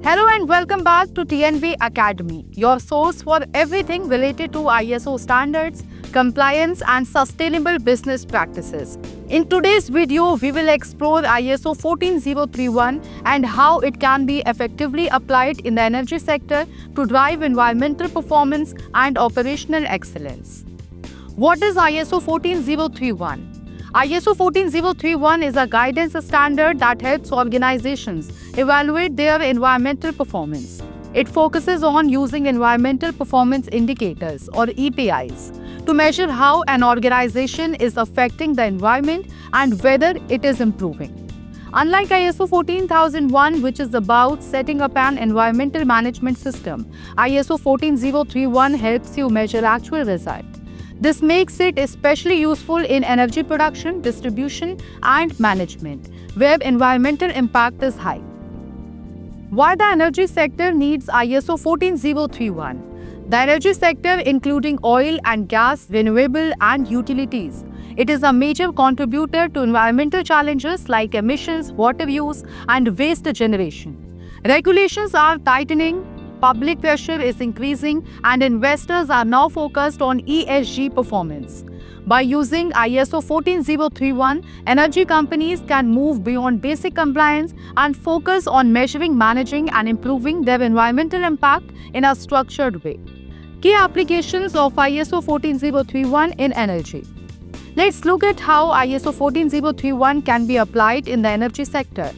Hello and welcome back to TNV Academy, your source for everything related to ISO standards, compliance and sustainable business practices. In today's video, we will explore ISO 14031 and how it can be effectively applied in the energy sector to drive environmental performance and operational excellence. What is ISO 14031? ISO 14031 is a guidance standard that helps organizations evaluate their environmental performance. It focuses on using environmental performance indicators or EPIs to measure how an organization is affecting the environment and whether it is improving. Unlike ISO 14001, which is about setting up an environmental management system, ISO 14031 helps you measure actual results. This makes it especially useful in energy production, distribution, and management, where environmental impact is high. Why the energy sector needs ISO 14031? The energy sector, including oil and gas, renewable, and utilities, it is a major contributor to environmental challenges like emissions, water use, and waste generation. Regulations are tightening. Public pressure is increasing and investors are now focused on ESG performance. By using ISO 14031, energy companies can move beyond basic compliance and focus on measuring, managing and improving their environmental impact in a structured way. Key applications of ISO 14031 in energy. Let's look at how ISO 14031 can be applied in the energy sector.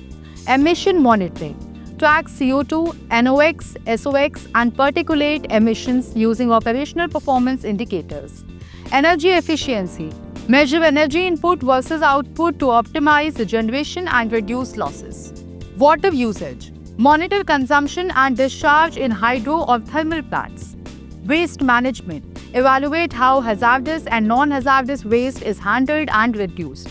Emission monitoring. Track CO2, NOx, SOx, and particulate emissions using operational performance indicators. Energy efficiency. Measure energy input versus output to optimize the generation and reduce losses. Water usage. Monitor consumption and discharge in hydro or thermal plants. Waste management. Evaluate how hazardous and non-hazardous waste is handled and reduced.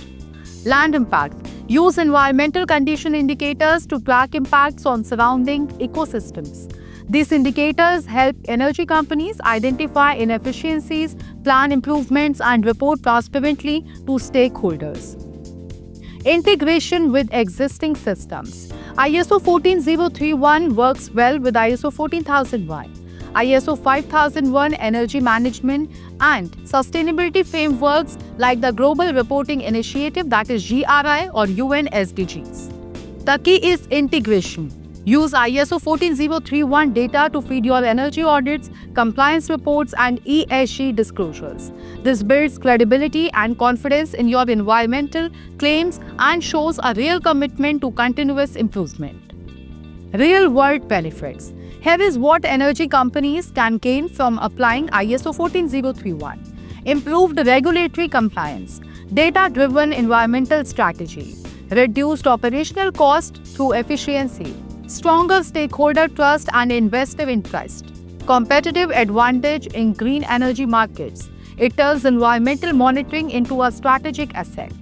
Land impact. Use environmental condition indicators to track impacts on surrounding ecosystems. These indicators help energy companies identify inefficiencies, plan improvements, and report transparently to stakeholders. Integration with existing systems. ISO 14031 works well with ISO 14001. ISO 5001 energy management and sustainability frameworks like the Global Reporting Initiative, that is GRI, or UN SDGs. The key is integration. Use ISO 14031 data to feed your energy audits, compliance reports, and ESG disclosures. This builds credibility and confidence in your environmental claims and shows a real commitment to continuous improvement. Real-world benefits. Here is what energy companies can gain from applying ISO 14031. Improved regulatory compliance, data-driven environmental strategy, reduced operational cost through efficiency, stronger stakeholder trust and investor interest, competitive advantage in green energy markets. It turns environmental monitoring into a strategic asset.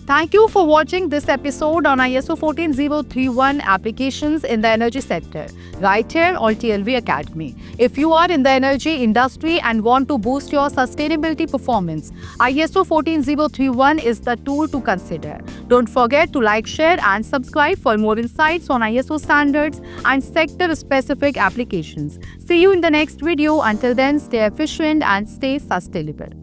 Thank you for watching this episode on ISO 14031 applications in the energy sector, right here on TNV Academy. If you are in the energy industry and want to boost your sustainability performance, ISO 14031 is the tool to consider. Don't forget to like, share and subscribe for more insights on ISO standards and sector-specific applications. See you in the next video. Until then, stay efficient and stay sustainable.